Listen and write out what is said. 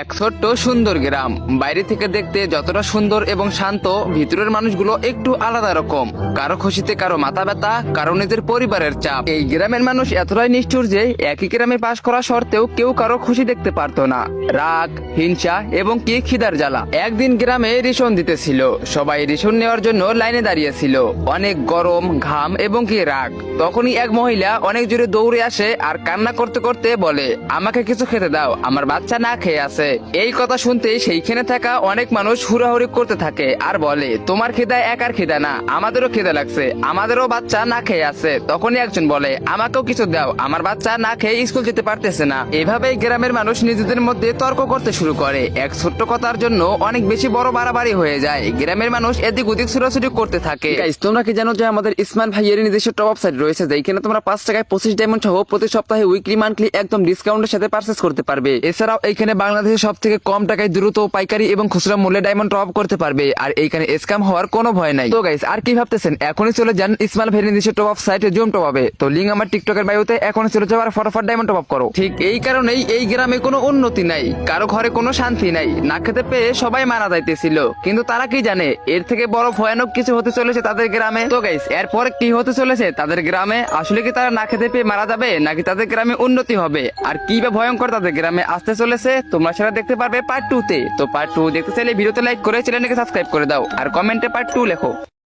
এক ছোট্ট সুন্দর গ্রাম, বাইরে থেকে দেখতে যতটা সুন্দর এবং শান্ত, ভিতরের মানুষগুলো একটু আলাদা রকম। কারো খুশিতে কারো মাথা ব্যথা, কারো নিজের পরিবারের চাপ। এই গ্রামের মানুষ এতটাই নিষ্ঠুর যে একই গ্রামে বাস করা সত্ত্বেও কেউ কারো খুশি দেখতে পারতো না। রাগ, হিংসা এবং কি খিদার জ্বালা। একদিন গ্রামে রেশন দিতেছিল, সবাই রেশন নেওয়ার জন্য লাইনে দাঁড়িয়েছিল। অনেক গরম, ঘাম এবং কি রাগ। তখনই এক মহিলা অনেক জোরে দৌড়ে আসে আর কান্না করতে করতে বলে, আমাকে কিছু খেতে দাও, আমার বাচ্চা না খেয়ে আছে। এই কথা শুনতেই সেইখানে থাকা অনেক মানুষ হুড়াহুড়ি করতে থাকে আর বলে, তোমার খিদা একার খিদা না, আমাদেরও খিদা লাগছে, আমাদেরও বাচ্চা না খেয়ে আছে। তখনই একজন বলে, আমাকেও কিছু দাও, আমার বাচ্চা না খেয়ে স্কুল যেতে পারতেছে না। এভাবেই গ্রামের মানুষ নিজেদের মধ্যে তর্ক করতে শুরু করে। এক ছোট্ট কথার জন্য অনেক বেশি বড় বাড়াবাড়ি হয়ে যায়। গ্রামের মানুষ এদিক ওদিক ছোটাছুটি করতে থাকে। গাইস, তোমরা কি জানো যে আমাদের ইসমাইল ভাইয়ের নিজস্ব টপ আপ সাইট রয়েছে, যেখানে তোমরা 5 টাকায় 25 ডায়মন্ড সহ প্রতি সপ্তাহে উইকলি মান্থলি একদম ডিসকাউন্টের সাথে পারচেজ করতে পারবে। এছাড়াও এইখানে বাংলাদেশের সব থেকে কম টাকায় দ্রুত পাইকারি এবং খুচরা মূল্যে ডায়মন্ড টপ করতে পারবে। আর এইখানে স্ক্যাম হওয়ার কোনো ভয় নাই। তো গাইস, আর কি ভাবতেছেন, এখনই চলে যান ইসমাইল ভাইয়ের নিজস্ব টপ আপ সাইটে জুম টপ আপে। তো লিংক আমার টিকটকের বায়োতে, এখনই চলে যাও আর ফটাফট ডায়মন্ড টপ আপ করো। ঠিক এই কারণেই এই গ্রামে কোনো উন্নতি নাই, কারো ঘরে কোনো শান্তি নাই। না খেতে পেয়ে সবাই মারা যাইতেছিল, কিন্তু তারা কি জানে এর থেকে বড় ভয়ানক কিছু হতে চলেছে তাদের গ্রামে। তো গাইস, এরপরে কি হতে চলেছে তাদের গ্রামে? আসলে কি তারা না খেতে পেয়ে মারা যাবে, নাকি তাদের গ্রামে উন্নতি হবে? আর কি বা ভয়ঙ্কর তাদের গ্রামে আসতে চলেছে, তোমরা সেটা দেখতে পারবে পার্ট 2 তে। তো পার্ট 2 দেখতে চাইলে ভিডিওতে লাইক করে চ্যানেলটিকে সাবস্ক্রাইব করে দাও আর কমেন্টে পার্ট 2 লেখো।